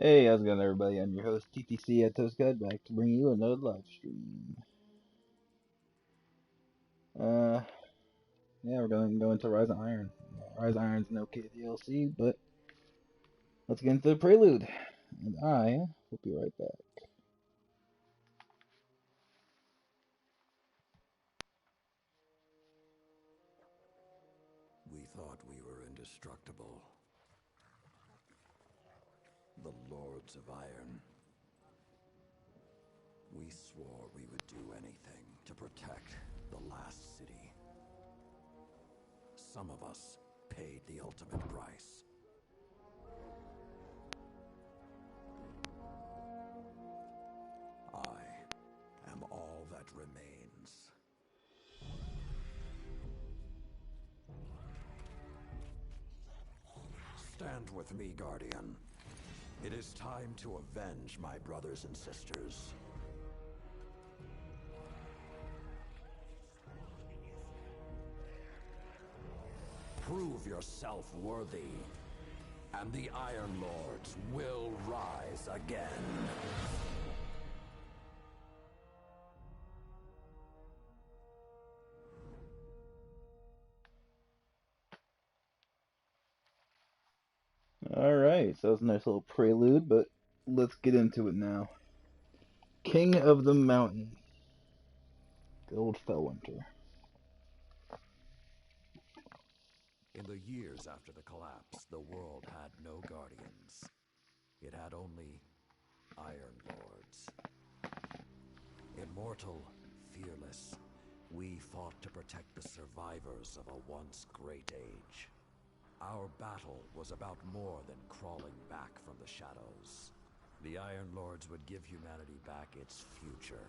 Hey, how's it going, everybody? I'm your host, TTC YeahToastGOD, back to bring you another live stream. Uh, yeah, we're going to go into Rise of Iron. Rise of Iron's an okay DLC, but let's get into the prelude. And I will be right back. We thought we were indestructible. The Lords of Iron. We swore we would do anything to protect the last city. Some of us paid the ultimate price. I am all that remains. Stand with me, Guardian. It is time to avenge my brothers and sisters. Prove yourself worthy, and the Iron Lords will rise again. Alright, so that was a nice little prelude, but let's get into it now. King of the Mountain. Good old Fellwinter. In the years after the collapse, the world had no guardians. It had only Iron Lords. Immortal, fearless, we fought to protect the survivors of a once great age. Our battle was about more than crawling back from the shadows. The Iron Lords would give humanity back its future.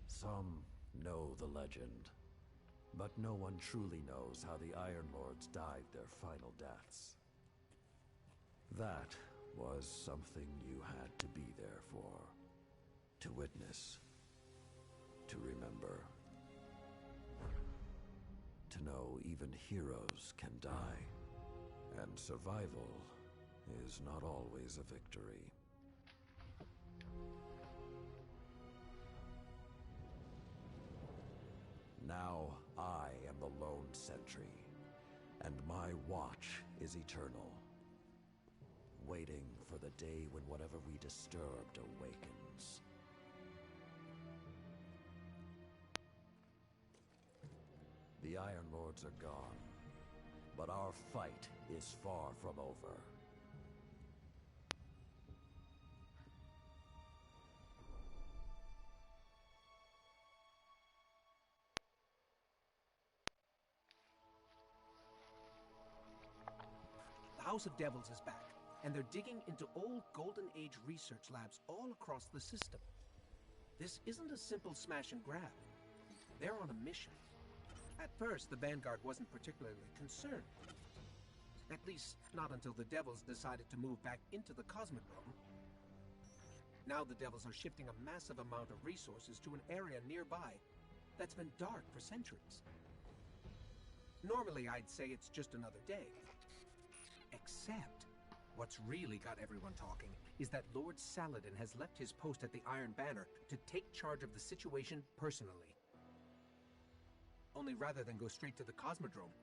Some know the legend, but no one truly knows how the Iron Lords died their final deaths. That was something you had to be there for, to witness, to remember, to know even heroes can die, and survival is not always a victory. Now I am the lone sentry, and my watch is eternal, waiting for the day when whatever we disturbed awakens. The Iron Lords are gone, but our fight is far from over. The House of Devils is back, and they're digging into old Golden Age research labs all across the system. This isn't a simple smash and grab. They're on a mission. At first, the Vanguard wasn't particularly concerned. At least, not until the Devils decided to move back into the Cosmic Realm. Now the Devils are shifting a massive amount of resources to an area nearby that's been dark for centuries. Normally, I'd say it's just another day. Except, what's really got everyone talking is that Lord Saladin has left his post at the Iron Banner to take charge of the situation personally. Only rather than go straight to the Cosmodrome,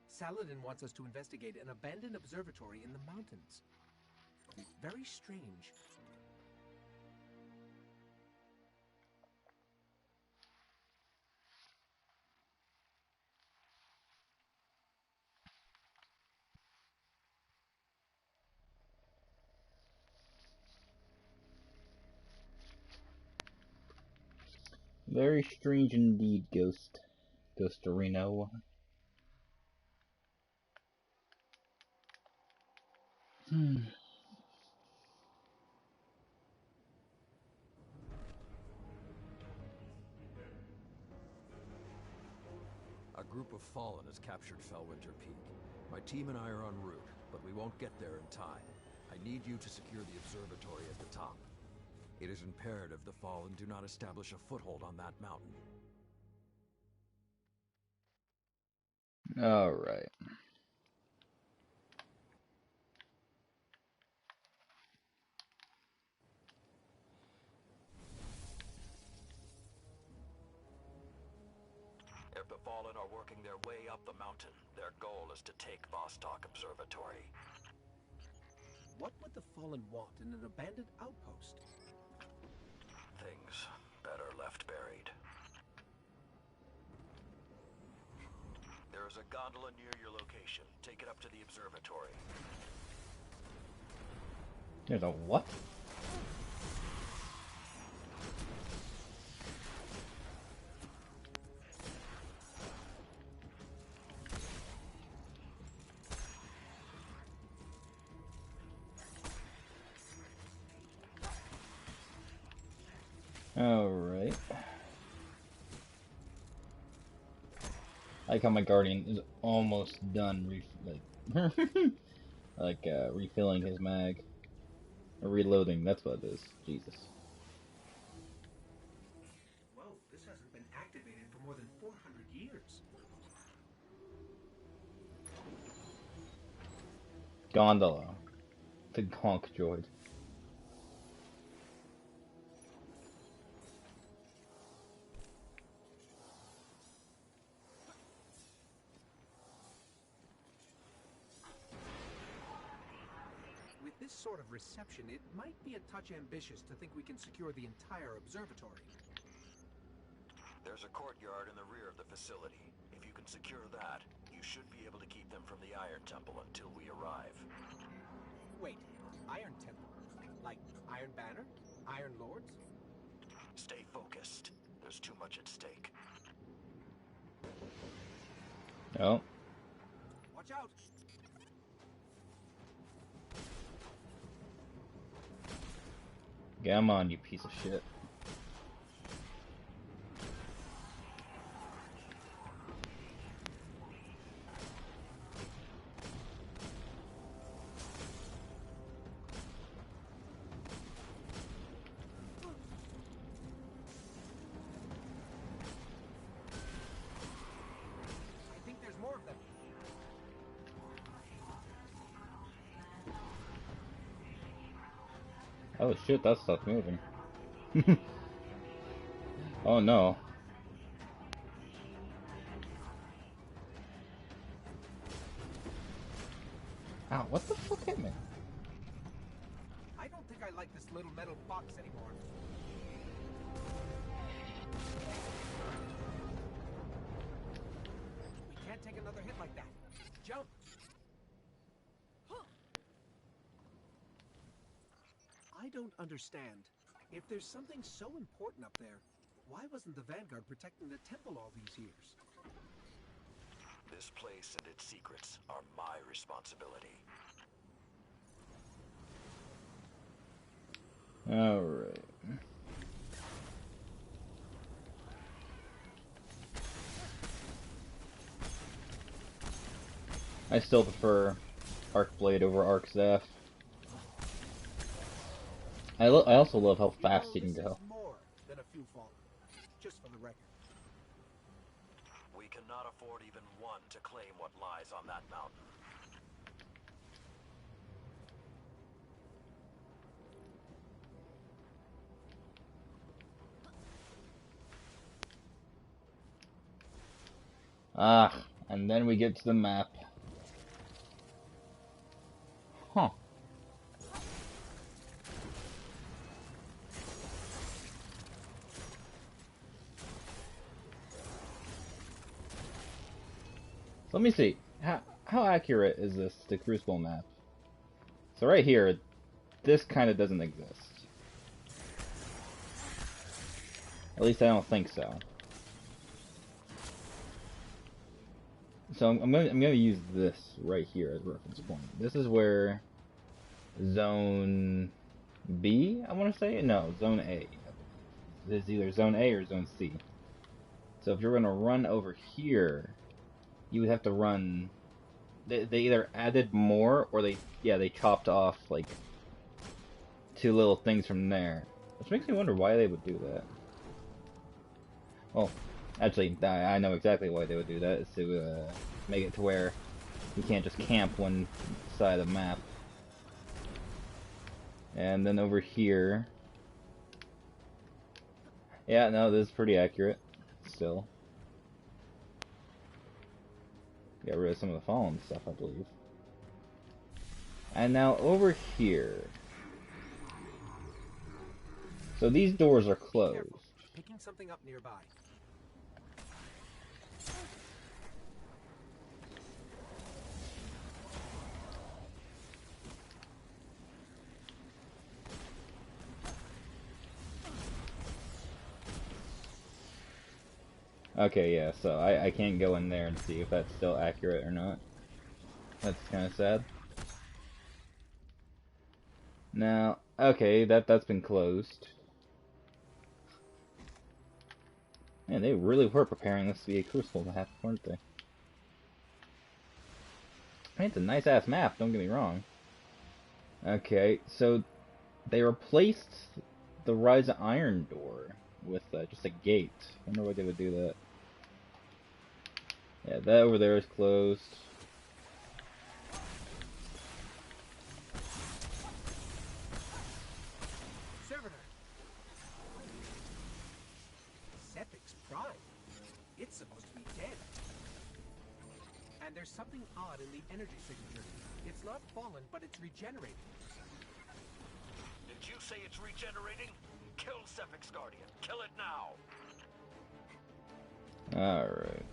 Saladin wants us to investigate an abandoned observatory in the mountains. Very strange. Very strange indeed, Ghostorino. A group of Fallen has captured Fellwinter Peak. My team and I are en route, but we won't get there in time. I need you to secure the observatory at the top. It is imperative the Fallen do not establish a foothold on that mountain. Alright. If the Fallen are working their way up the mountain, their goal is to take Vostok Observatory. What would the Fallen want in an abandoned outpost? Things better left buried. There is a gondola near your location. Take it up to the observatory. There's a what? Alright. I like how my guardian is almost done refilling his mag. Or reloading, that's what it is. Jesus. Well, this hasn't been activated for more than 400 years. Gondola. The Gonk droid. With this sort of reception, it might be a touch ambitious to think we can secure the entire observatory. There's a courtyard in the rear of the facility. If you can secure that, you should be able to keep them from the Iron Temple until we arrive. Wait, Iron Temple? Like Iron Banner? Iron Lords? Stay focused. There's too much at stake. Oh. Watch out! Come on, you piece of shit. I think there's more of them. Oh shit, that stuff's moving. Oh no. Ow, what the fuck hit me? I don't think I like this little metal box anymore. We can't take another hit like that. Jump! I don't understand. If there's something so important up there, why wasn't the Vanguard protecting the temple all these years? This place and its secrets are my responsibility. Alright. I still prefer Arc Blade over Arc Zeph. I also love how fast he can go. More than a few Fallen, just for the record. We cannot afford even one to claim what lies on that mountain. Ah, and then we get to the map. Huh. So let me see. How accurate is this, the Crucible map? So right here, this kind of doesn't exist. At least I don't think so. So I'm gonna use this right here as a reference point. This is where Zone B, I want to say? No, Zone A. This is either Zone A or Zone C. So if you're gonna run over here, you would have to run. They either added more or they chopped off like 2 little things from there, which makes me wonder why they would do that. Well, actually, I know exactly why they would do that. Is to make it to where you can't just camp one side of the map. And then over here, yeah, no, this is pretty accurate. Still, got rid of some of the fallen stuff, I believe. And now over here, so these doors are closed. Careful. Picking something up nearby. Okay, yeah, so I can't go in there and see if that's still accurate or not. That's kind of sad. Now, okay, that's been closed. Man, they really were preparing this to be a Crucible map, weren't they? I mean, it's a nice-ass map, don't get me wrong. Okay, so they replaced the Rise of Iron door with just a gate. I wonder why they would do that. Yeah, that over there is closed. Servitor. Sepic's prime. It's supposed to be dead. And there's something odd in the energy signature. It's not fallen, but it's regenerating. Did you say it's regenerating? Kill Sepic's Guardian. Kill it now. Alright.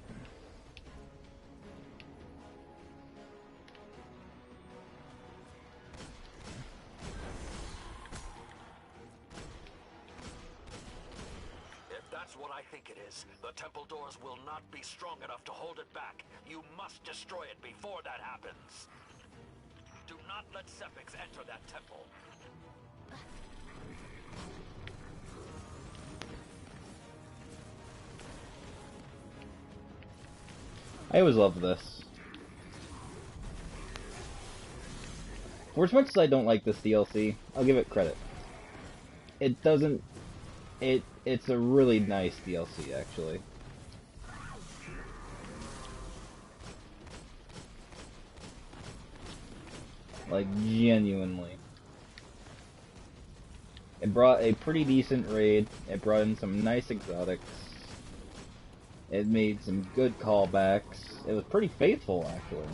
If that's what I think it is, the temple doors will not be strong enough to hold it back. You must destroy it before that happens. Do not let Sepix enter that temple. I always love this. For as much as I don't like this DLC, I'll give it credit. It doesn't... It's a really nice DLC, actually. Like, genuinely. It brought a pretty decent raid, it brought in some nice exotics, it made some good callbacks, it was pretty faithful, actually,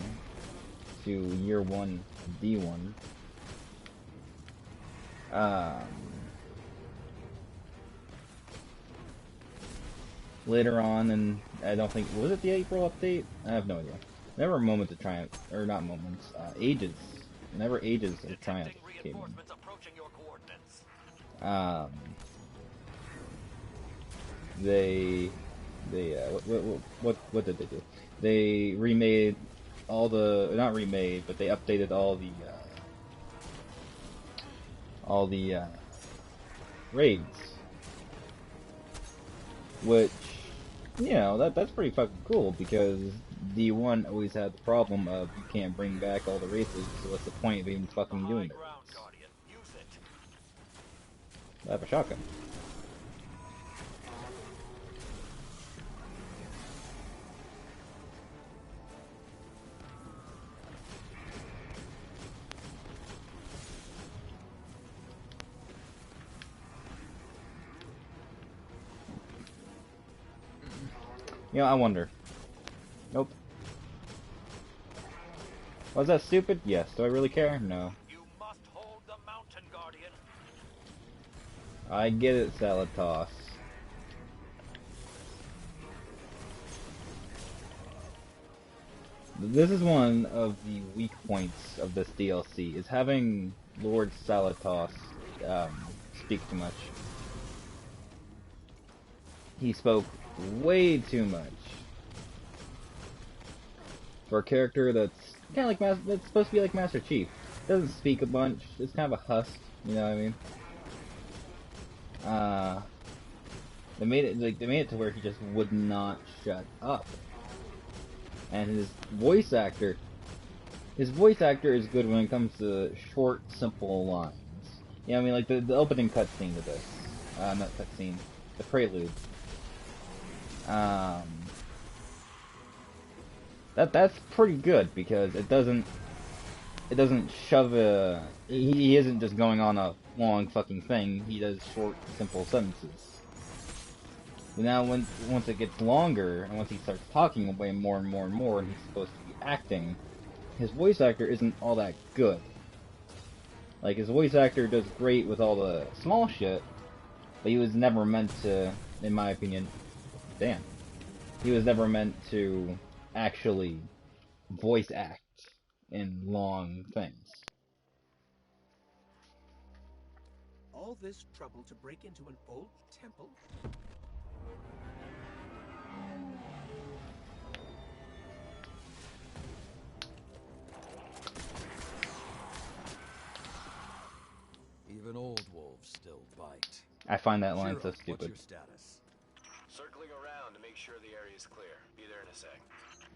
to Year 1 D1. Later on, and I don't think, was it the April update? I have no idea. Never moments of triumph, or not moments, ages. Never ages of triumph came in. What did they do? They remade all the, not remade, but they updated all the raids, which, you know, that's pretty fucking cool, because D1 always had the problem of you can't bring back all the races, so what's the point of even fucking doing it? I have a shotgun. You know, I wonder. Nope. Was that stupid? Yes. Do I really care? No. You must hold the mountain, Guardian. I get it, Salad Toss. This is one of the weak points of this DLC, is having Lord Salatos speak too much. He spoke way too much. For a character that's kind of like that's supposed to be like Master Chief. Doesn't speak a bunch, it's kind of a husk, you know what I mean? They made it to where he just would not shut up. And his voice actor is good when it comes to short, simple lines. You know what I mean? Like the opening cutscene to this. Not cutscene, the prelude. That's pretty good because it doesn't shove a... He isn't just going on a long fucking thing, he does short, simple sentences. But now once it gets longer, and once he starts talking way more and more and more, and he's supposed to be acting, his voice actor isn't all that good. Like, his voice actor does great with all the small shit, but he was never meant to, in my opinion, he was never meant to actually voice act in long things. All this trouble to break into an old temple? Even old wolves still bite. I find that line so Shiro, stupid. what's your status? Circling around to make sure the area is clear. Be there in a sec.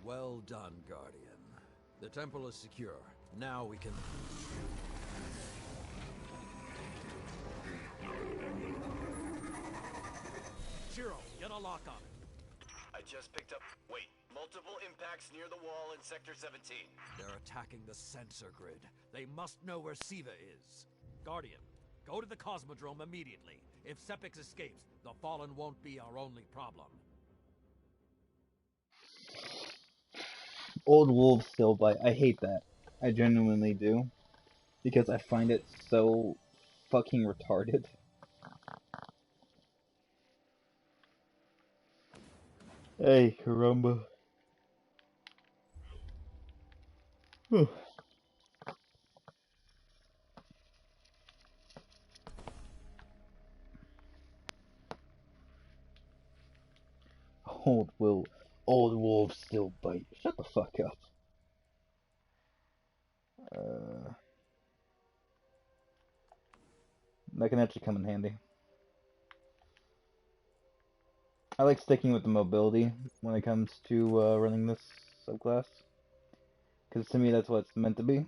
Well done, Guardian. The temple is secure. Now we can... Shiro, get a lock on it. I just picked up... Wait. Multiple impacts near the wall in Sector 17. They're attacking the sensor grid. They must know where Siva is. Guardian, go to the Cosmodrome immediately. If Sepix escapes, the Fallen won't be our only problem. Old wolves still bite. I hate that. I genuinely do. Because I find it so fucking retarded. Hey, caramba. Whew. Old wolves still bite. Shut the fuck up. That can actually come in handy. I like sticking with the mobility when it comes to running this subclass. Because to me that's what it's meant to be.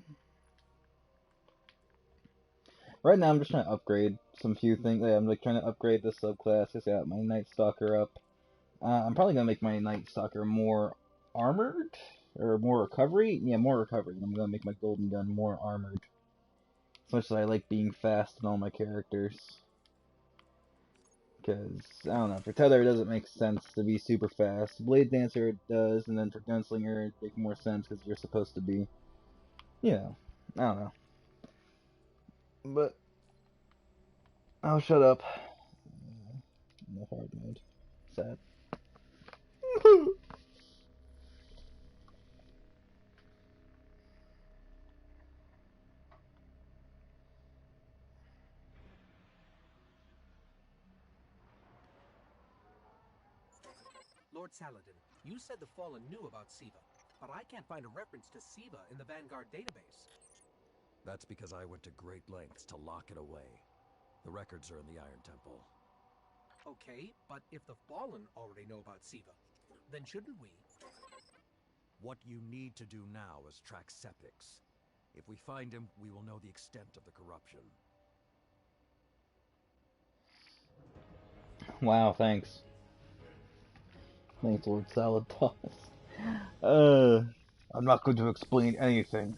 Right now I'm just trying to upgrade some few things. Yeah, I'm like trying to upgrade this subclass. I got my Night Stalker up. I'm probably gonna make my Night Stalker more armored or more recovery. Yeah, more recovery. I'm gonna make my Golden Gun more armored. As much as I like being fast in all my characters. Because, I don't know, for Tether it doesn't make sense to be super fast. Blade Dancer it does, and then for Gunslinger it makes more sense because you're supposed to be, you know, I don't know. But, I'll shut up. No hard mode. Sad. Lord Saladin, you said the Fallen knew about Siva, but I can't find a reference to Siva in the Vanguard database. That's because I went to great lengths to lock it away. The records are in the Iron Temple. Okay, but if the Fallen already know about Siva, then shouldn't we? What you need to do now is track Sepix. If we find him, we will know the extent of the corruption. Wow, thanks. Thanks, Lord Salad Toss. I'm not going to explain anything.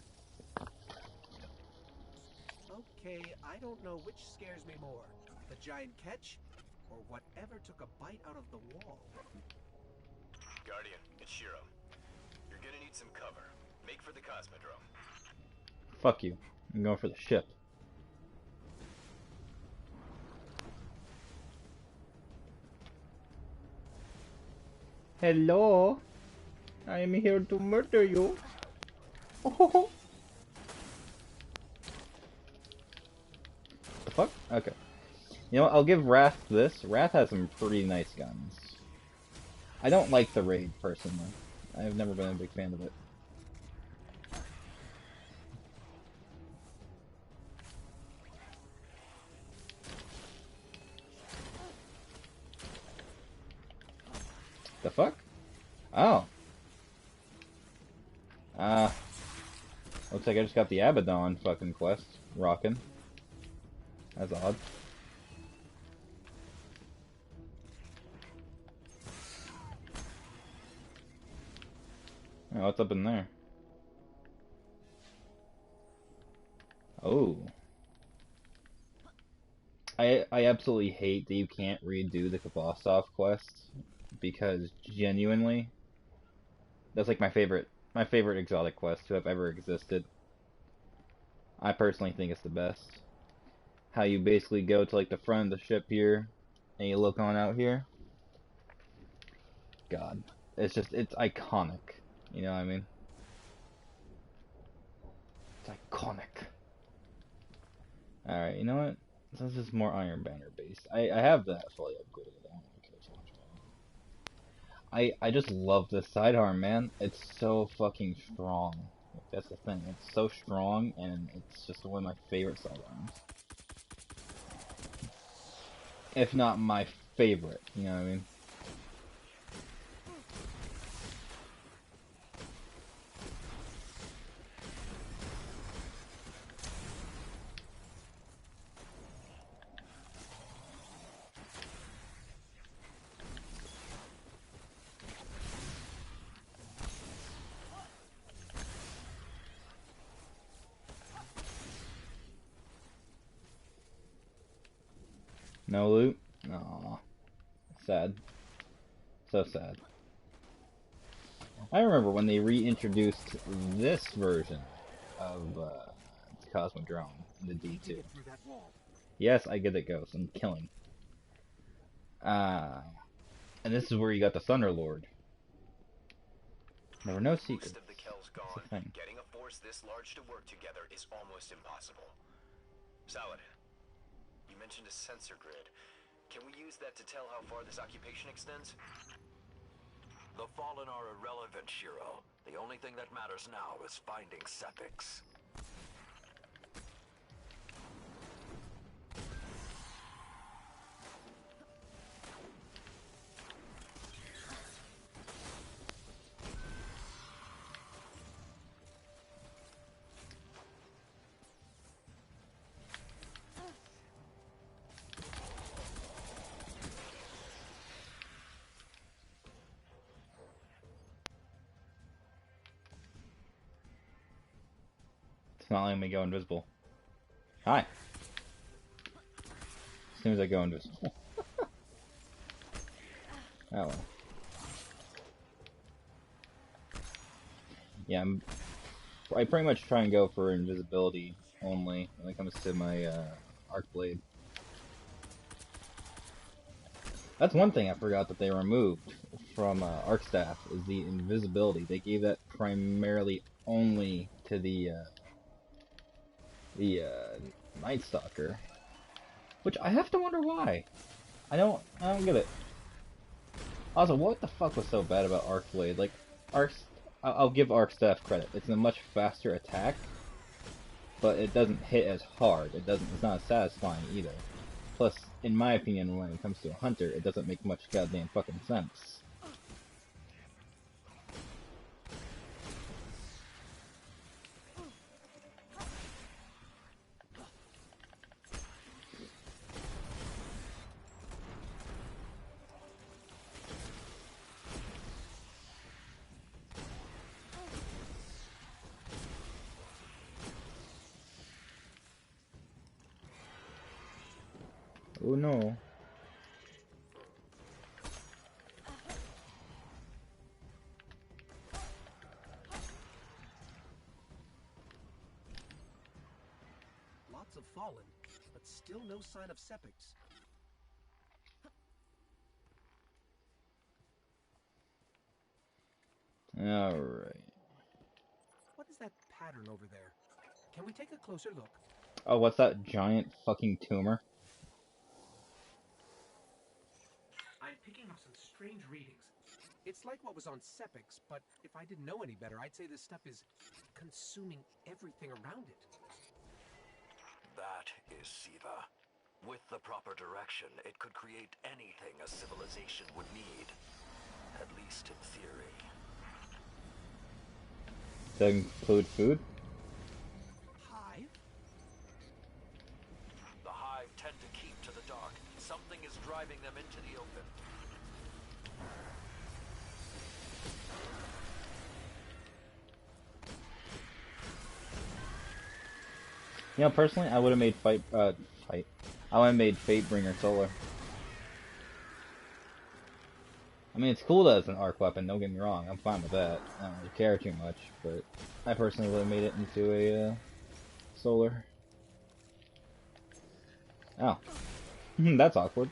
Okay, I don't know which scares me more, the giant catch, or whatever took a bite out of the wall. Guardian, it's Shiro. You're gonna need some cover. Make for the Cosmodrome. Fuck you. I'm going for the ship. Hello? I am here to murder you. Oh. The fuck? Okay. You know what? I'll give Wrath this. Wrath has some pretty nice guns. I don't like the raid, personally. I've never been a big fan of it. The fuck? Oh. Looks like I just got the Abaddon fucking quest. Rockin'. That's odd. Oh, what's up in there? Oh. I absolutely hate that you can't redo the Kabastov quest, because genuinely, that's like my favorite exotic quest to have ever existed. I personally think it's the best. How you basically go to like the front of the ship here, and you look on out here. God, it's iconic. You know what I mean? It's iconic. Alright, you know what? This is more Iron Banner based. I have that fully upgraded. I don't really care too much about it. I just love this sidearm, man. It's so fucking strong. Like, that's the thing. It's so strong, and it's just one of my favorite sidearms. If not my favorite, you know what I mean? No loot? Aww. Sad. So sad. I remember when they reintroduced this version of Cosmodrome in the D2. Yes, I get it, Ghost. I'm killing. And this is where you got the Thunderlord. There were no secrets. Most of the Kel's gone. Getting a force this large to work together is almost impossible. Saladin, you mentioned a sensor grid. Can we use that to tell how far this occupation extends? The Fallen are irrelevant, Shiro. The only thing that matters now is finding Sepix. It's not letting me go invisible. Hi. As soon as I go invisible. Oh well. Yeah, I pretty much try and go for invisibility only when it comes to my arc blade. That's one thing I forgot that they removed from Arc Staff is the invisibility. They gave that primarily only to the Night Stalker, which I have to wonder why. I don't get it. Also, what the fuck was so bad about Arc Blade? Like, I'll give Arc Staff credit. It's a much faster attack, but it doesn't hit as hard. It's not as satisfying either. Plus, in my opinion, when it comes to a hunter, it doesn't make much goddamn fucking sense. Oh no. have fallen, but still no sign of Sepix. Alright. What is that pattern over there? Can we take a closer look? Oh, what's that giant fucking tumor? I'm picking up some strange readings. It's like what was on Sepix, but if I didn't know any better, I'd say this stuff is consuming everything around it. That is Siva. With the proper direction, it could create anything a civilization would need. At least in theory. Does that include food? Hive? The Hive tend to keep to the dark. Something is driving them into the open. You know, personally, I would have made I would have made Fatebringer Solar. I mean, it's cool that it's an arc weapon, don't get me wrong, I'm fine with that. I don't really care too much, but I personally would have made it into a, solar. Oh. That's awkward.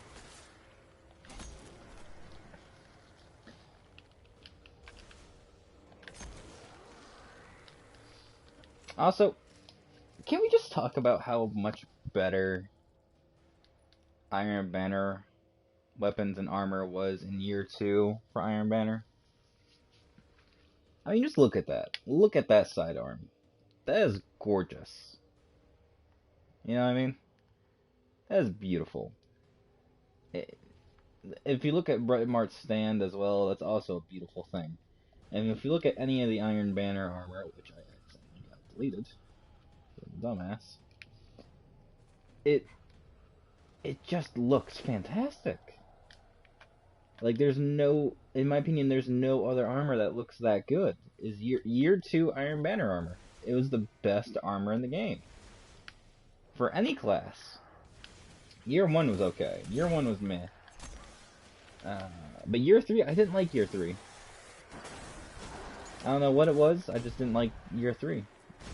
Also, can we just talk about how much better Iron Banner weapons and armor was in year 2 for Iron Banner? I mean, just look at that. Look at that sidearm. That is gorgeous. You know what I mean? That is beautiful. If you look at Brightmart's stand as well, that's also a beautiful thing. And if you look at any of the Iron Banner armor, which I accidentally got deleted, dumbass, it just looks fantastic. Like, there's no, in my opinion, there's no other armor that looks that good. Is year 2 Iron Banner armor. It was the best armor in the game. For any class. Year 1 was okay. Year 1 was meh. But year 3, I didn't like year 3. I don't know what it was, I just didn't like year 3.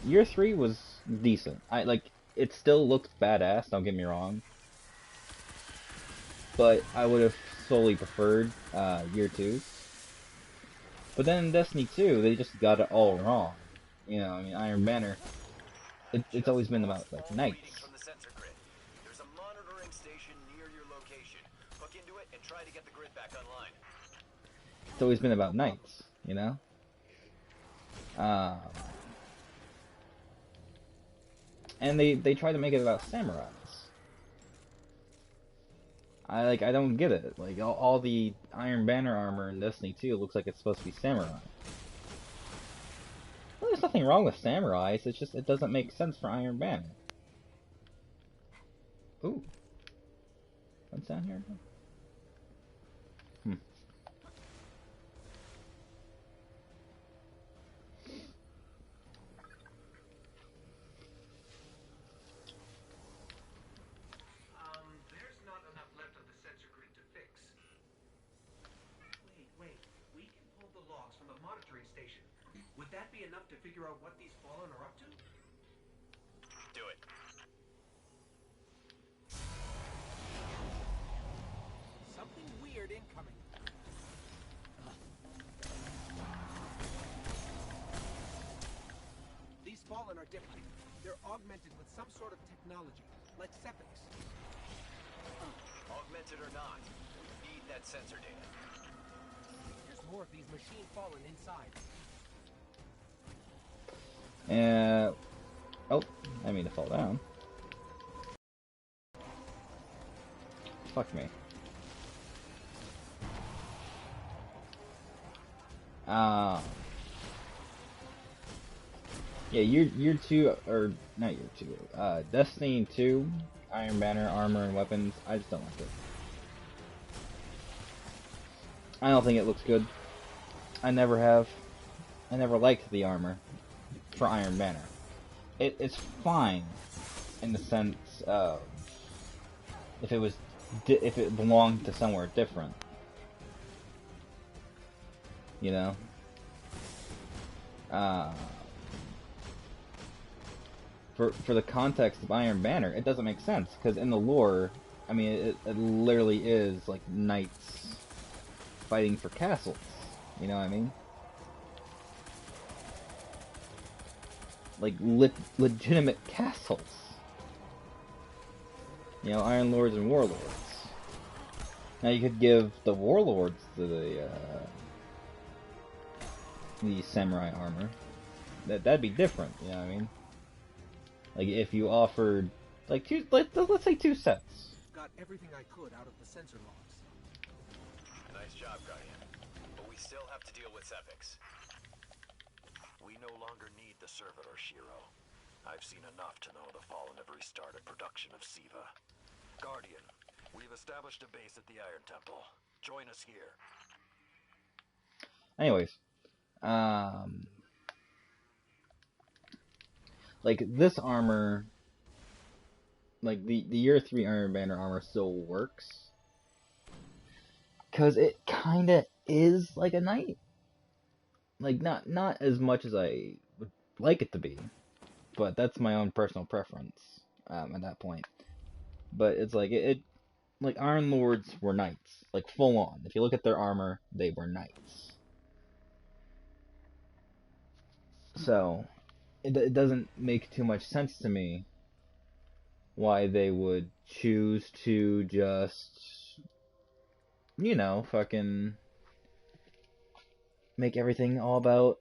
Year 3 was decent. It still looked badass, don't get me wrong. But I would have solely preferred year 2's. But then in Destiny 2, they just got it all wrong. You know, I mean, Iron Banner, it's always been about, like, knights. There's a monitoring station near your location. Hook into it and try to get the grid back online. It's always been about knights, you know? And they try to make it about samurais. I don't get it. Like, all the Iron Banner armor in Destiny 2 looks like it's supposed to be samurai. Well, there's nothing wrong with samurais, it's just it doesn't make sense for Iron Banner. Ooh. What's down here again? There's not enough left of the sensor grid to fix. Wait. We can pull the logs from the monitoring station. Would that be enough to figure out what these Fallen are up to? Do it. Something weird incoming. These Fallen are different. They're augmented with some sort of technology, like Sepix. Augmented or not, we need that sensor data. There's more of these machine Fallen inside. Oh, I mean to fall down. Fuck me. Yeah, year 2, or not year 2, Destiny 2, Iron Banner, armor, and weapons, I just don't like it. I don't think it looks good. I never have. I never liked the armor for Iron Banner. It's fine in the sense of if it belonged to somewhere different, you know. for the context of Iron Banner, it doesn't make sense, because in the lore, I mean, it literally is like knights fighting for castles. You know what I mean? Like legitimate castles. You know, Iron Lords and Warlords. Now you could give the Warlords the samurai armor. That'd be different. You know what I mean? Like if you offered like let's say 2 sets. Got everything I could out of the sensor logs. Nice job, Guardian. But we still have to deal with Sepix. We no longer need the servitor, Shiro. I've seen enough to know the Fallen have restarted production of Siva. Guardian, we've established a base at the Iron Temple. Join us here. Anyways, like this armor, like the Year 3 Iron Banner armor still works, cause it kinda is like a knight. Like not as much as I would like it to be, but that's my own personal preference at that point. But it's like it like Iron Lords were knights, like full on. If you look at their armor, they were knights. So it doesn't make too much sense to me why they would choose to just, you know, fucking make everything all about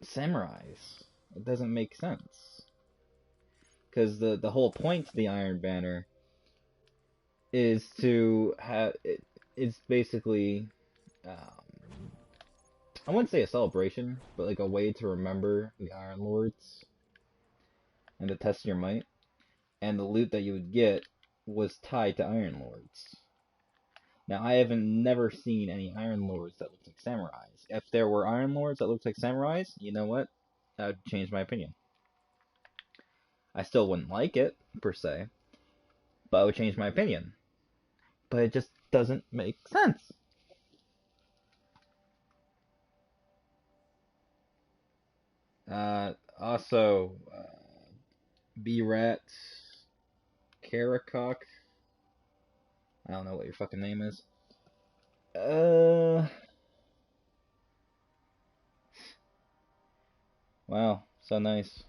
samurais. It doesn't make sense. Because the whole point to the Iron Banner is to have it's basically I wouldn't say a celebration, but like a way to remember the Iron Lords and to test your might. And the loot that you would get was tied to Iron Lords. Now, I haven't never seen any Iron Lords that looked like samurais. If there were Iron Lords that looked like samurais, you know what? That would change my opinion. I still wouldn't like it, per se, but it would change my opinion. But it just doesn't make sense. Also, B-Rat, Karacock. I don't know what your fucking name is. Wow, so nice.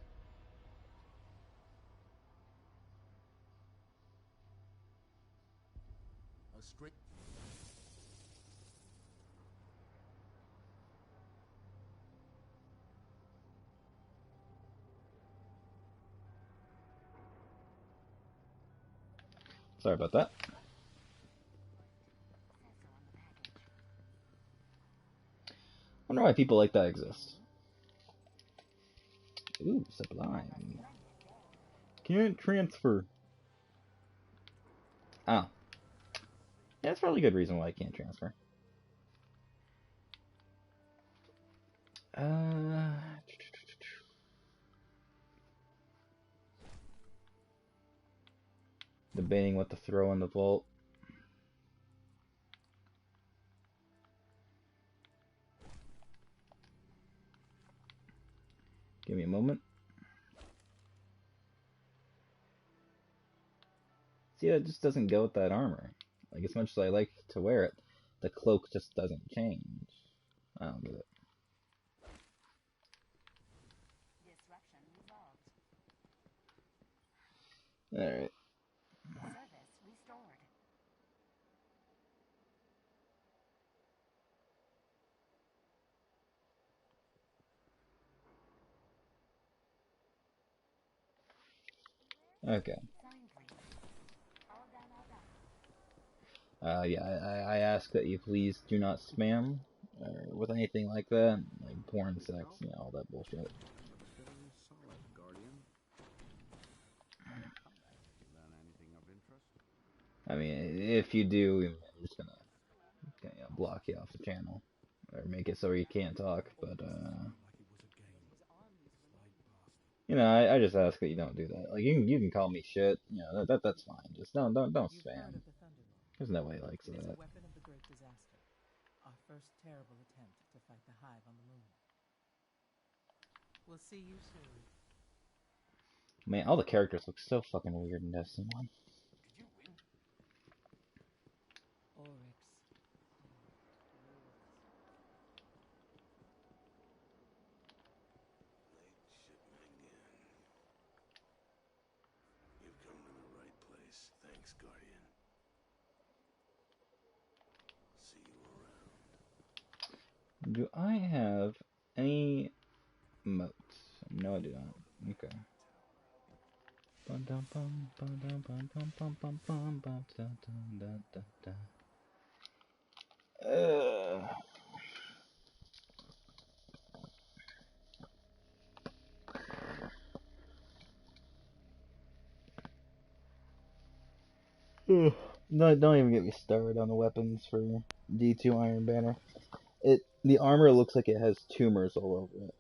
Sorry about that. Wonder why people like that exist. Ooh, Sublime. Can't transfer. Oh. Yeah, that's probably a good reason why I can't transfer. Debating what to throw in the vault. Give me a moment. See, that just doesn't go with that armor. Like, as much as I like to wear it, the cloak just doesn't change. I don't get it. Alright. Okay. Yeah, I ask that you please do not spam with anything like that, like porn, sex, you know, all that bullshit. I mean, if you do, I'm just gonna block you off the channel or make it so you can't talk. But you know, I just ask that you don't do that. Like you can call me shit, you know, that's fine. Just don't spam. There's no way he likes that. It's a weapon of the great disaster. Our first terrible attempt to fight the Hive on the moon. We'll see you soon. Man, all the characters look so fucking weird in Destiny 1. Oryx. Late shipment again. You've come to the right place. Thanks, Guardian. See you around. Do I have any moats? No, I do not. Okay. No, don't even get me started on the weapons for D2 Iron Banner. The armor looks like it has tumors all over it.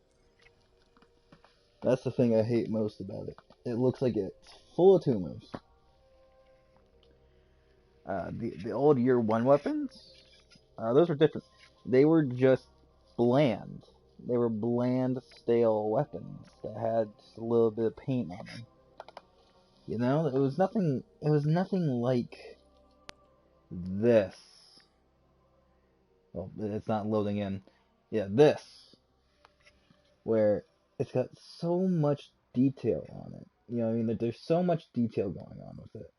That's the thing I hate most about it. It looks like it's full of tumors. The old Year 1 weapons, those were different. They were just bland. They were bland, stale weapons that had just a little bit of paint on them. You know, it was nothing like this. Well, it's not loading in. Yeah, this. Where it's got so much detail on it. You know what I mean? There's so much detail going on with it.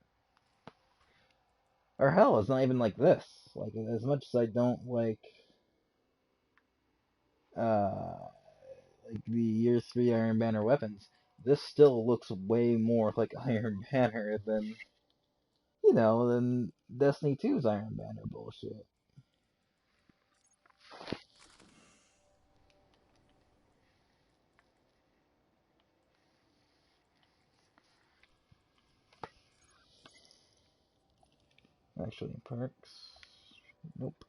Or hell, it's not even like this. Like, as much as I don't like the Year 3 Iron Banner weapons, this still looks way more like Iron Banner than, than Destiny 2's Iron Banner bullshit. Actually, perks. Nope.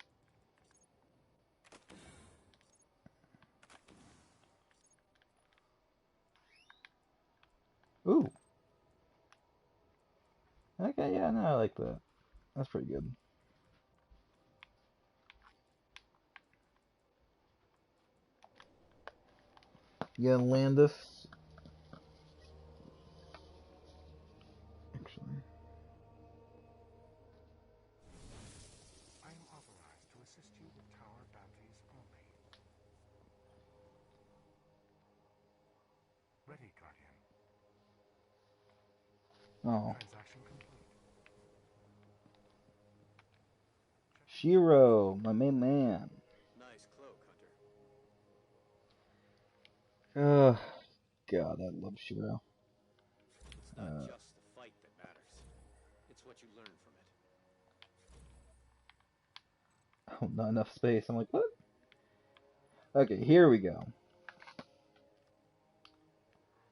Ooh. Okay, yeah, no, I like that. That's pretty good. Yeah, Landis. Actually. I am authorized to assist you with tower bounties only. Ready, Guardian. Oh. Transaction complete. Shiro, my main man. Nice cloak, Hunter. Oh, God, I love Shiro. It's not just the fight that matters. It's what you learn from it. Oh, not enough space. I'm like, what? Okay, here we go.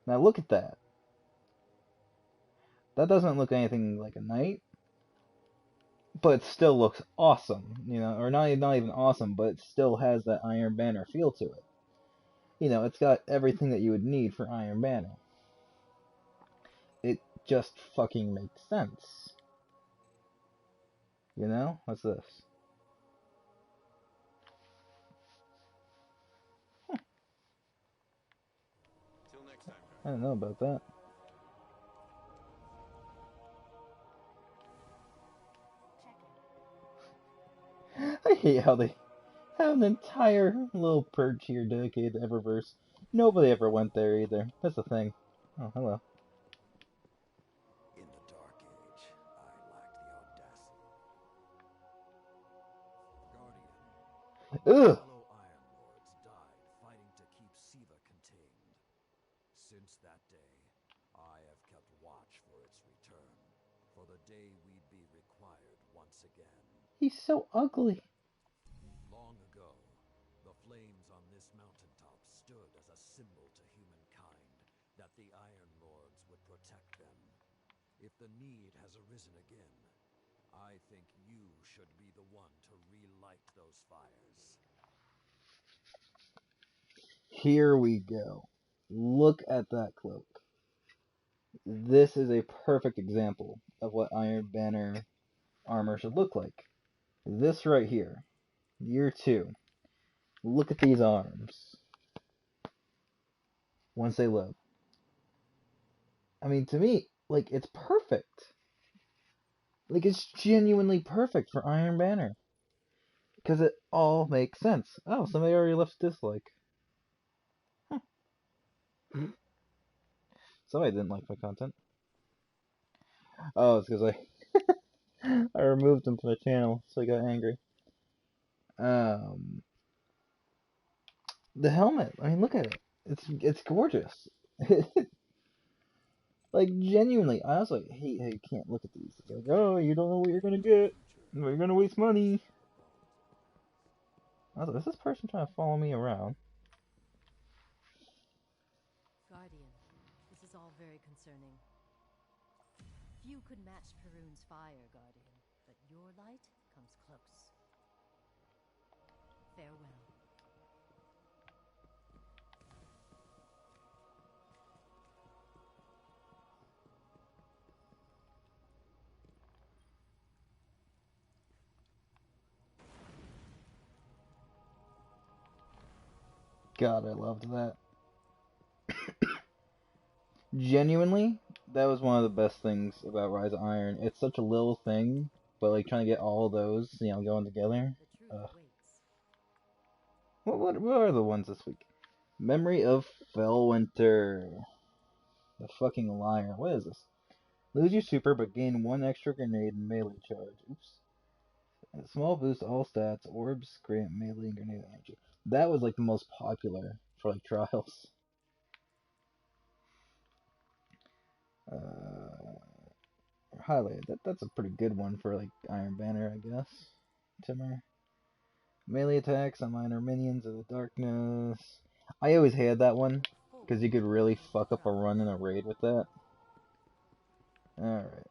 Now look at that. That doesn't look anything like a knight, but it still looks awesome, or not even awesome, but it still has that Iron Banner feel to it. It's got everything that you would need for Iron Banner. It just fucking makes sense. What's this? Huh. Till next time, I don't know about that. I hate how they have an entire little perch here dedicated to Eververse. Nobody ever went there either. That's the thing. Oh, hello. In the Dark Age, I lacked the audacity. Guardian, Ugh! fellow Iron Lords died fighting to keep Siva contained. Since that day, I have kept watch for its return, for the day we'd be required once again. He's so ugly. Long ago, the flames on this mountaintop stood as a symbol to humankind that the Iron Lords would protect them. If the need has arisen again, I think you should be the one to relight those fires. Here we go. Look at that cloak. This is a perfect example of what Iron Banner armor should look like. This right here. Year 2. Look at these arms. Once they load. I mean, to me, like, it's perfect. Like, it's genuinely perfect for Iron Banner. Because it all makes sense. Oh, somebody already left a dislike. Huh. Somebody didn't like my content. Oh, it's because I removed him from the channel, so he got angry. The helmet. I mean, look at it. It's gorgeous. Like, genuinely, I also hate how you can't look at these. It's like, oh, you don't know what you're gonna get. You're gonna waste money. Also, is this person trying to follow me around? Guardian, this is all very concerning. Few could match Perun's fire, Guardian, but your light comes close. Farewell. God, I loved that. Genuinely, that was one of the best things about Rise of Iron. It's such a little thing, but like trying to get all of those, going together. The truth waits. What are the ones this week? Memory of Fellwinter. The fucking liar. What is this? Lose your super, but gain 1 extra grenade and melee charge. Oops. A small boost to all stats. Orbs grant melee and grenade energy. That was like the most popular for like trials. Highlighted. That's a pretty good one for like Iron Banner, I guess. Timmer. Melee attacks on minor minions of the darkness. I always hated that one because you could really fuck up a run in a raid with that. Alright.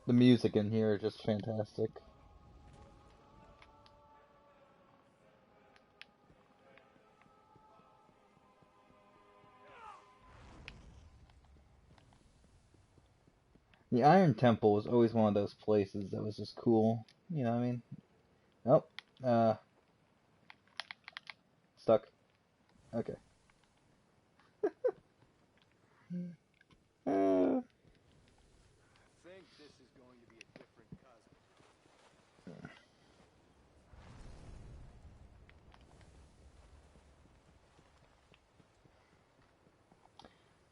The music in here is just fantastic. The Iron Temple was always one of those places that was just cool. You know what I mean? Oh, stuck. Okay. I think this is going to be a different cosmos.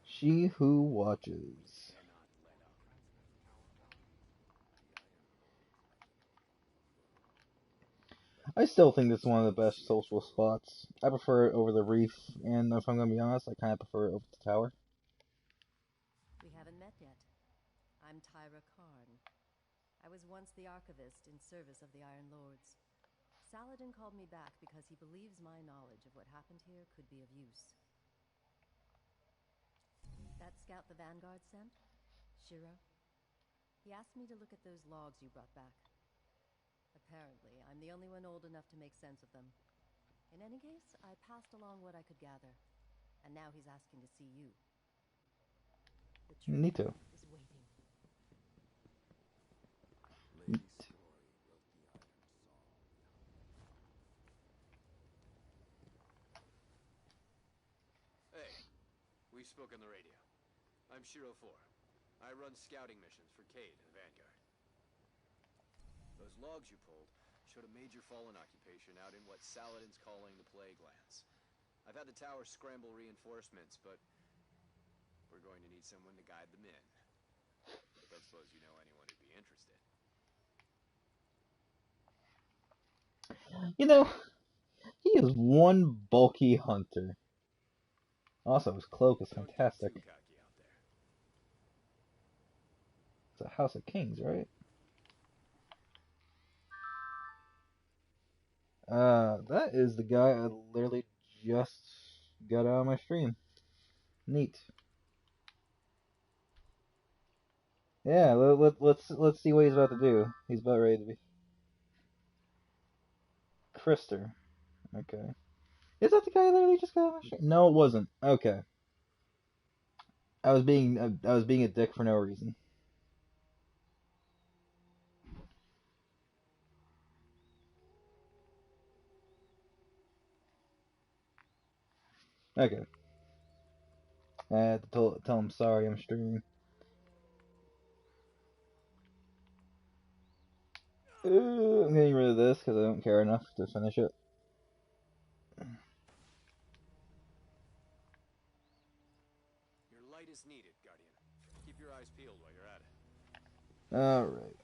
She Who Watches. I still think this is one of the best social spots. I prefer it over the reef, and if I'm gonna be honest, I kind of prefer it over the tower. We haven't met yet. I'm Tyra Karn. I was once the archivist in service of the Iron Lords. Saladin called me back because he believes my knowledge of what happened here could be of use. That scout the Vanguard sent? Shiro? He asked me to look at those logs you brought back. Apparently, I'm the only one old enough to make sense of them. In any case, I passed along what I could gather. And now he's asking to see you. The truth Me too. is waiting. Lady Story wrote the Iron Song. Hey, we spoke on the radio. I'm Shiro 4. I run scouting missions for Cade and the Vanguard. Those logs you pulled showed a major fallen occupation out in what Saladin's calling the Plaguelands. I've had the tower scramble reinforcements, but we're going to need someone to guide them in. Don't suppose you know anyone who'd be interested. You know, he is one bulky hunter. Also, his cloak is Don't get fantastic. too cocky out there. It's a House of Kings, right? That is the guy I literally just got out of my stream. Neat. Yeah, let's see what he's about to do. He's about ready to be. Krister. Okay. Is that the guy I literally just got out of my stream? No, it wasn't. Okay. I was being a dick for no reason. Okay. I had to tell him sorry, I'm streaming. I'm getting rid of this because I don't care enough to finish it. Your light is needed, Guardian. Keep your eyes peeled while you're at it. Alright.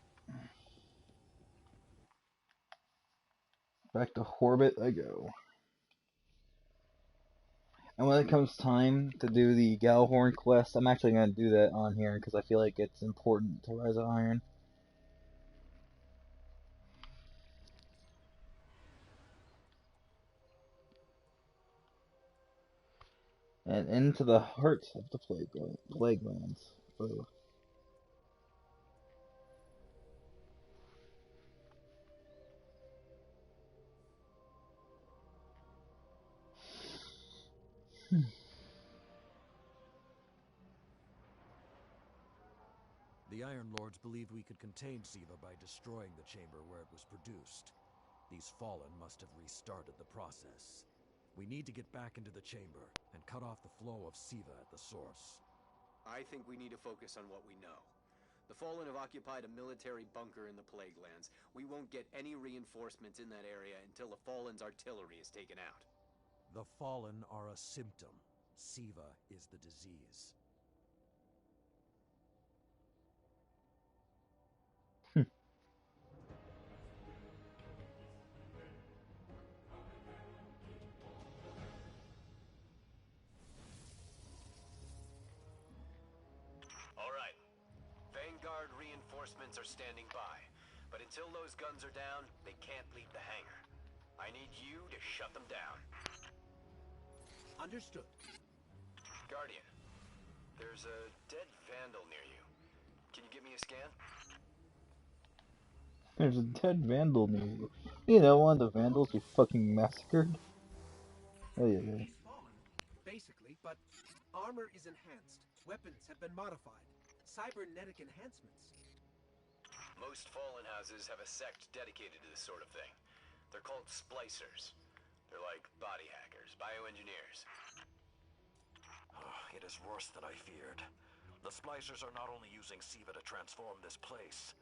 Back to Orbit I go. And when it comes time to do the GJALLAHORN quest, I'm actually going to do that on here because I feel like it's important to Rise of Iron. And into the heart of the Plaguelands. Ugh. The Iron Lords believed we could contain Siva by destroying the chamber where it was produced. These Fallen must have restarted the process. We need to get back into the chamber and cut off the flow of Siva at the source. I think we need to focus on what we know. The Fallen have occupied a military bunker in the Plaguelands. We won't get any reinforcements in that area until the Fallen's artillery is taken out. The Fallen are a symptom. Siva is the disease. Alright. Vanguard reinforcements are standing by. But until those guns are down, they can't leave the hangar. I need you to shut them down. Understood. Guardian, there's a dead Vandal near you. Can you give me a scan? There's a dead Vandal near you. You know, one of the Vandals you fucking massacred? Oh yeah, yeah. He's fallen, basically, but armor is enhanced. Weapons have been modified. Cybernetic enhancements. Most Fallen houses have a sect dedicated to this sort of thing. They're called splicers. They're like body hackers, bioengineers. It is worse than I feared. The Splicers are not only using Siva to transform this place,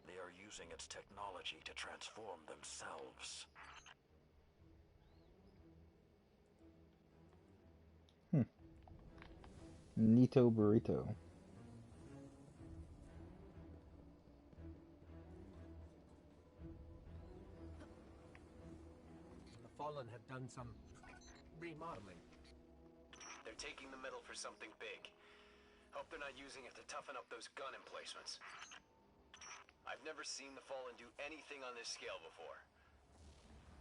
they are using its technology to transform themselves. Nito Burrito. The Fallen have done some remodeling. They're taking the metal for something big. Hope they're not using it to toughen up those gun emplacements. I've never seen the Fallen do anything on this scale before.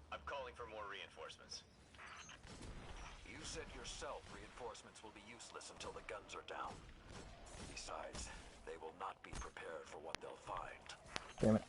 I'm calling for more reinforcements. You said yourself reinforcements will be useless until the guns are down. Besides, they will not be prepared for what they'll find. Damn it.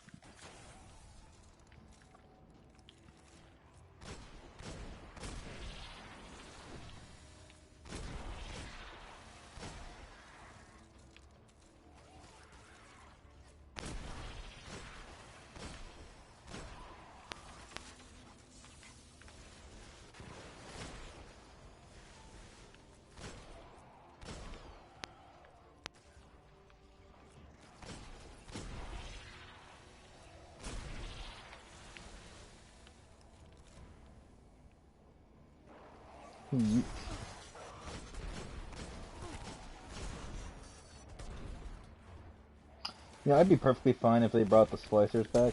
Yeah, I'd be perfectly fine if they brought the splicers back.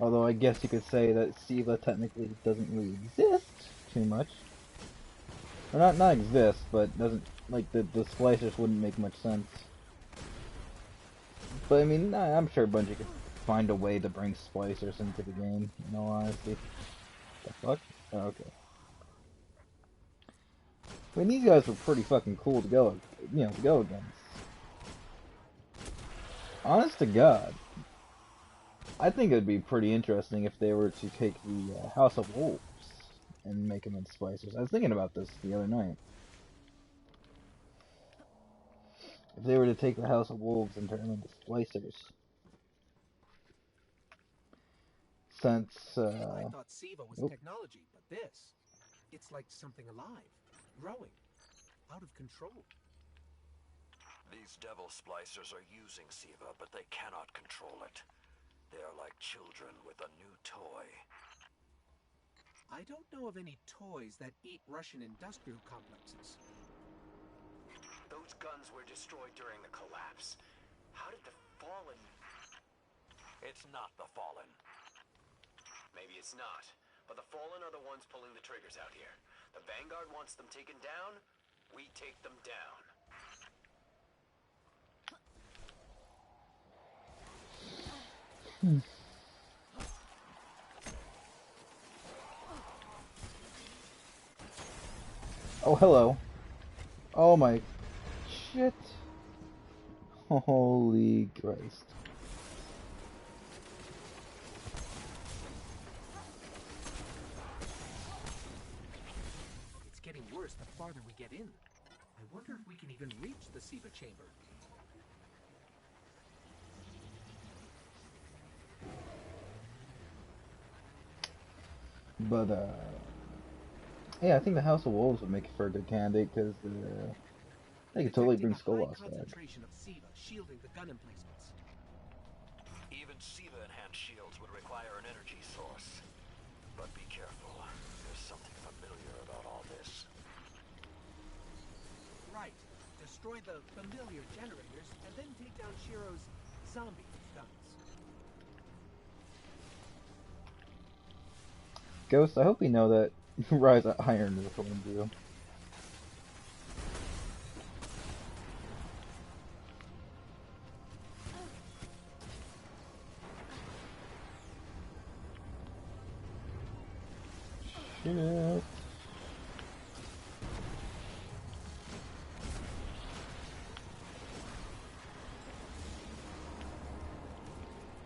Although I guess you could say that Siva technically doesn't really exist too much. Or not exist, but doesn't, like, the splicers wouldn't make much sense. But I mean, I'm sure Bungie could find a way to bring splicers into the game, in all honesty. The fuck? Oh, okay. I mean, these guys were pretty fucking cool to go, to go against. Honest to God, I think it'd be pretty interesting if they were to take the House of Wolves and make them into splicers. I was thinking about this the other night. If they were to take the House of Wolves and turn them into splicers. since, I thought Siva was oop. technology, but this, it's like something alive, growing, out of control. These devil splicers are using Siva, but they cannot control it. They are like children with a new toy. I don't know of any toys that eat Russian industrial complexes. Those guns were destroyed during the collapse. How did the Fallen... It's not the Fallen. Maybe it's not, but the Fallen are the ones pulling the triggers out here. The Vanguard wants them taken down, we take them down. Oh, hello. Oh my shit. Holy Christ. It's getting worse the farther we get in. I wonder if we can even reach the Siva chamber. But, yeah, I think the House of Wolves would make for a good candidate, because, they could totally bring Skolas back. Concentration of Siva shielding the gun emplacements. Even Siva-enhanced shields would require an energy source. But be careful. There's something familiar about all this. Right. Destroy the familiar generators, and then take down Shiro's zombie guns. Ghost, I hope we know that Rise of Iron is coming to you. Shit.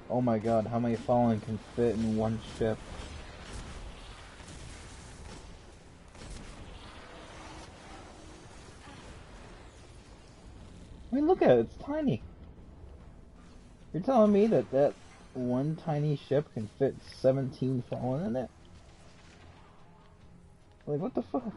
Oh my god, how many Fallen can fit in one ship? I mean, look at it, it's tiny. You're telling me that that one tiny ship can fit 17 Fallen in it? Like, what the fuck?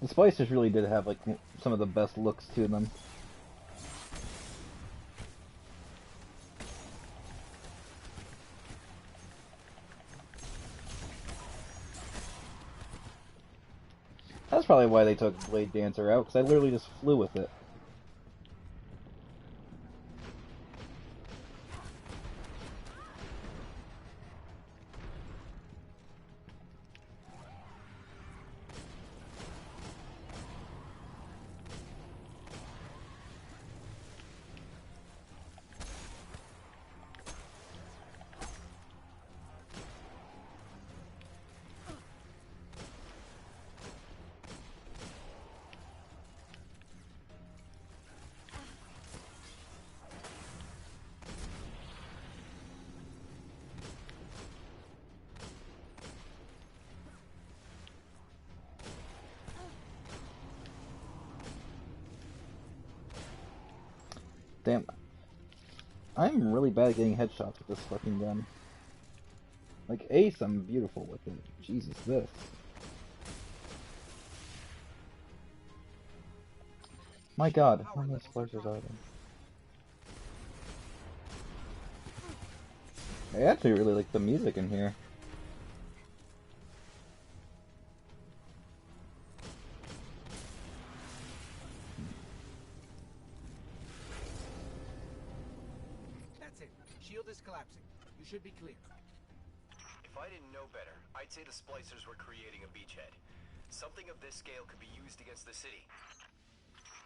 The Splicers really did have, like, some of the best looks to them. That's probably why they took Blade Dancer out, because I literally just flew with it. Damn. I'm really bad at getting headshots with this fucking gun. Like, Ace, I'm beautiful with it. Jesus, this. My god, how many splicers are there? I actually really like the music in here. That's it. Shield is collapsing. You should be clear. If I didn't know better, I'd say the Splicers were creating a beachhead. Something of this scale could be used against the city.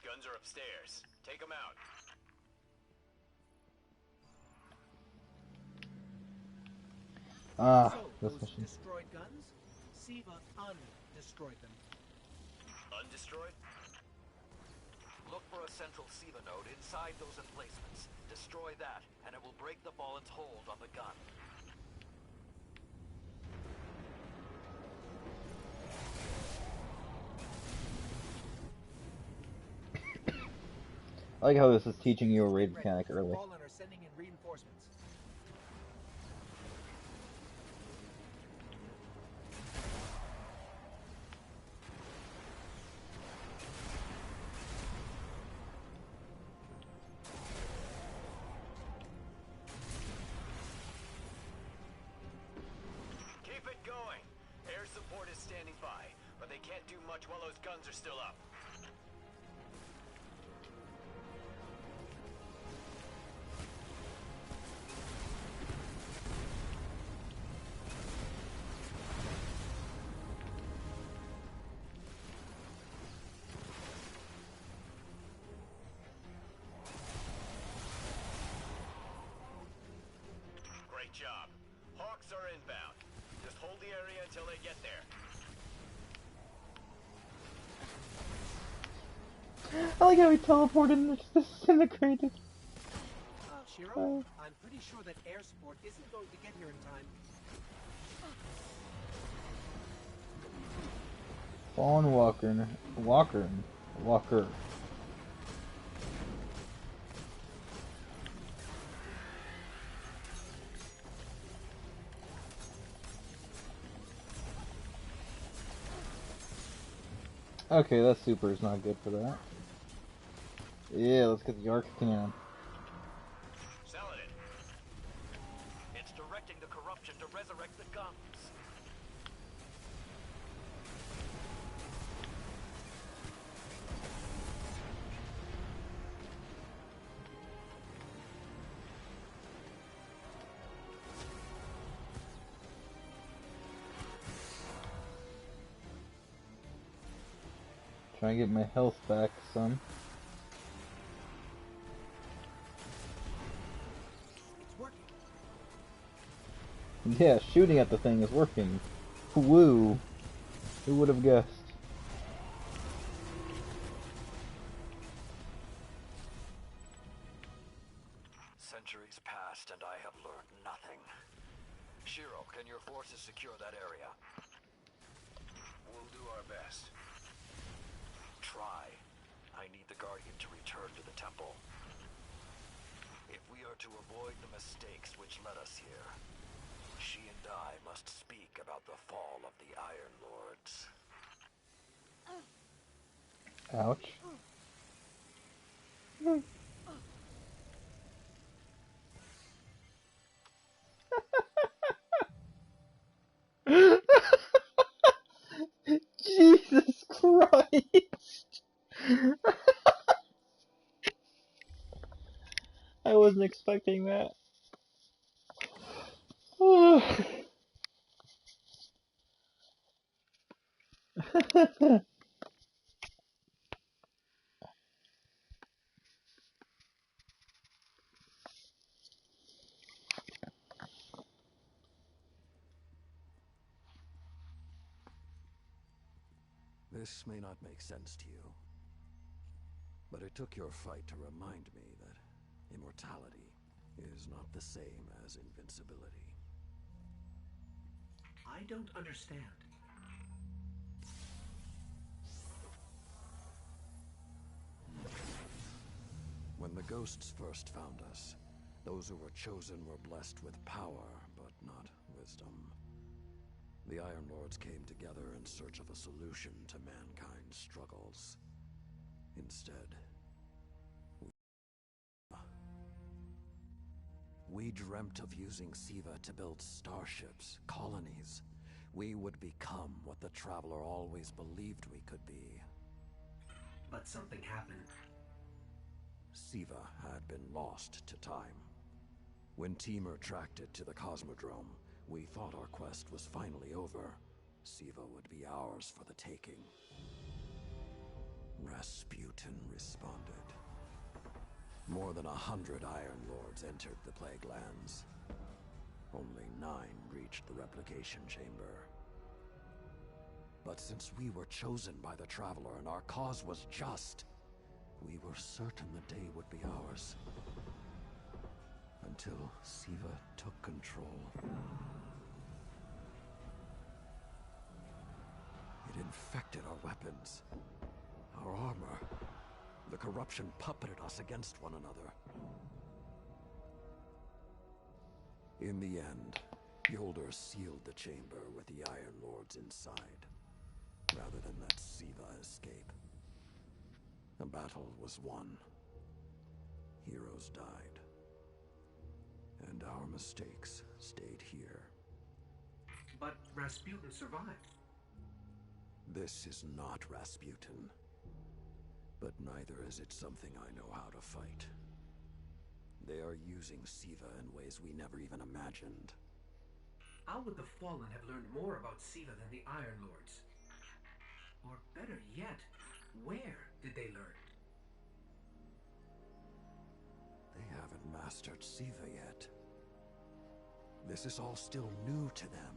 Guns are upstairs. Take them out. Ah, So, this those mission. destroyed guns, Siva undestroyed them. Undestroyed? Look for a central SIVA node inside those emplacements. Destroy that, and it will break the Fallen's hold on the gun. I like how this is teaching you a raid mechanic early. Fallen are sending in reinforcements. Keep it going. Air support is standing by, but they can't do much while those guns are still up. Great job. Hawks are inbound. Just hold the area until they get there. I like how he teleported and it's disintegrated. Shiro, I'm pretty sure that air support isn't going to get here in time. Fallen Walker. Okay, that super is not good for that. Yeah, let's get the arc cannon. Saladin. It's directing the corruption to resurrect the guns. Trying to get my health back, son. It's working. Yeah, shooting at the thing is working. Woo! Who would have guessed? Centuries passed and I have learned nothing. Shiro, can your forces secure that area? We'll do our best. Try. I need the Guardian to return to the temple. If we are to avoid the mistakes which led us here, she and I must speak about the fall of the Iron Lords. Ouch. Jesus Christ! I wasn't expecting that. This may not make sense to you, but it took your fight to remind me that immortality is not the same as invincibility. I don't understand. When the ghosts first found us, those who were chosen were blessed with power, but not wisdom. The Iron Lords came together in search of a solution to mankind's struggles. Instead, we dreamt of using SIVA to build starships, colonies. We would become what the Traveler always believed we could be. But something happened. SIVA had been lost to time. When Temur tracked it to the Cosmodrome, we thought our quest was finally over. SIVA would be ours for the taking. Rasputin responded. More than 100 Iron Lords entered the Plaguelands. Only 9 reached the replication chamber. But since we were chosen by the Traveler and our cause was just, We were certain the day would be ours. Until Siva took control. It infected our weapons, our armor. The corruption puppeted us against one another. In the end, Yolder sealed the chamber with the Iron Lords inside, rather than let Siva escape. The battle was won. Heroes died. And our mistakes stayed here. But Rasputin survived. This is not Rasputin. But neither is it something I know how to fight. They are using Siva in ways we never even imagined. How would the Fallen have learned more about Siva than the Iron Lords? Or better yet, where did they learn? They haven't mastered Siva yet. This is all still new to them.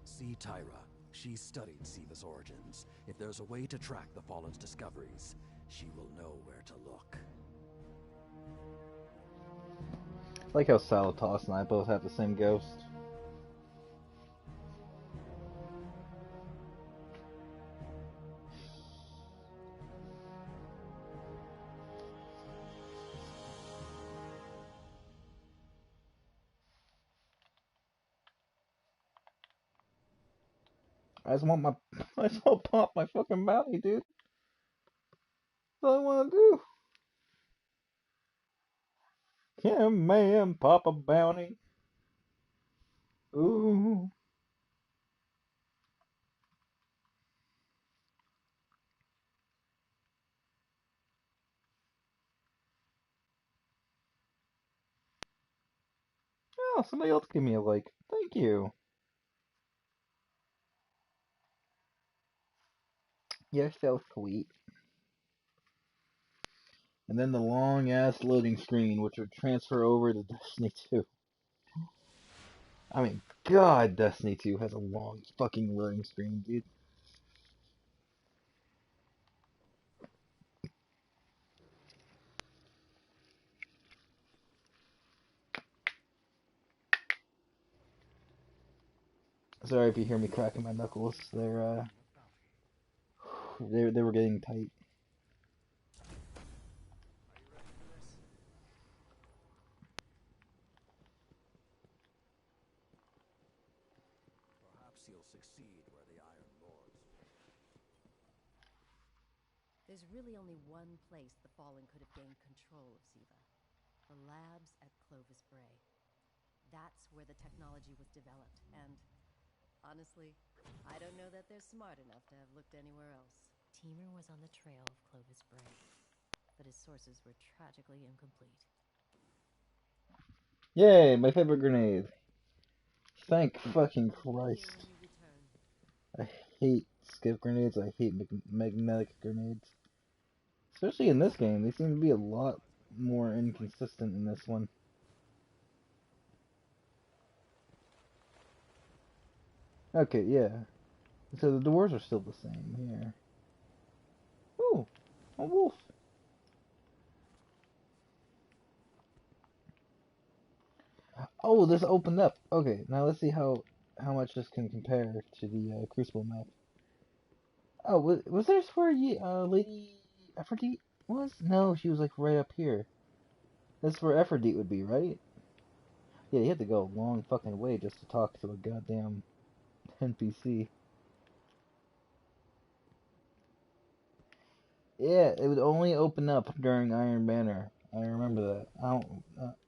See Tyra. She studied Siva's origins. If there's a way to track the Fallen's discoveries, she will know where to look. I like how Salatos and I both have the same ghost. I just want to pop my fucking bounty, dude. That's all I want to do. Yeah, man, pop a bounty. Ooh. Oh, somebody else give me a like. Thank you. You're so sweet. And then the long ass loading screen, which would transfer over to Destiny 2. I mean, God, Destiny 2 has a long fucking loading screen, dude. Sorry if you hear me cracking my knuckles. They were getting tight. Perhaps he'll succeed where the Iron Lords. There's really only one place the Fallen could have gained control of Siva. The labs at Clovis Bray. That's where the technology was developed, and honestly, I don't know that they're smart enough to have looked anywhere else. Timur was on the trail of Clovis Bray, but his sources were tragically incomplete. Yay, my favorite grenade. Thank fucking Christ. I hate skip grenades, I hate magnetic grenades. Especially in this game, they seem to be a lot more inconsistent in this one. Okay, yeah. So the doors are still the same here. Ooh, a wolf. Oh, this opened up. Okay, now let's see how much this can compare to the Crucible map. Oh, was this where Lady Aphrodite was? No, she was like right up here. That's where Aphrodite would be, right? Yeah, you had to go a long fucking way just to talk to a goddamn NPC. Yeah, it would only open up during Iron Banner. I remember that. I don't.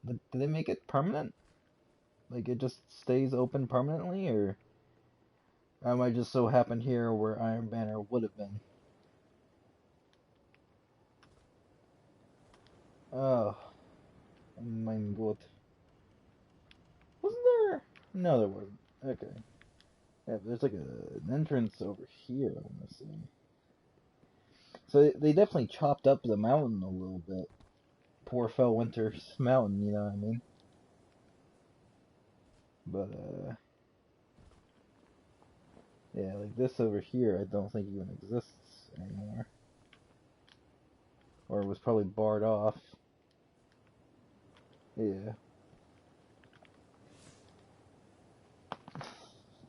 Did they make it permanent? Like it just stays open permanently, or might just so happen here where Iron Banner would have been? Oh, mein Gott. Wasn't there? No, there wasn't. Okay. Yeah, there's like an entrance over here. I want to see. So they definitely chopped up the mountain a little bit. Poor Fell Winter's mountain, you know what I mean? But yeah, like this over here, I don't think even exists anymore. Or it was probably barred off. Yeah.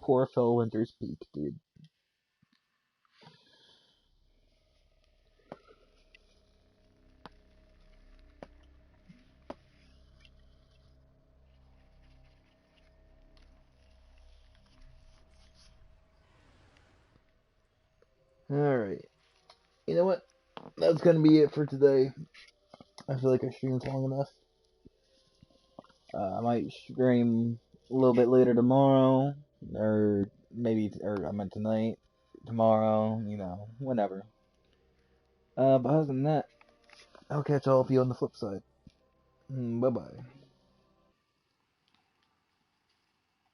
Poor Phil Winter's Peak, dude. Alright. You know what? That's gonna be it for today. I feel like I streamed long enough. I might stream a little bit later tomorrow, or I meant tonight, tomorrow, you know, whenever. But other than that, I'll catch all of you on the flip side. Bye bye.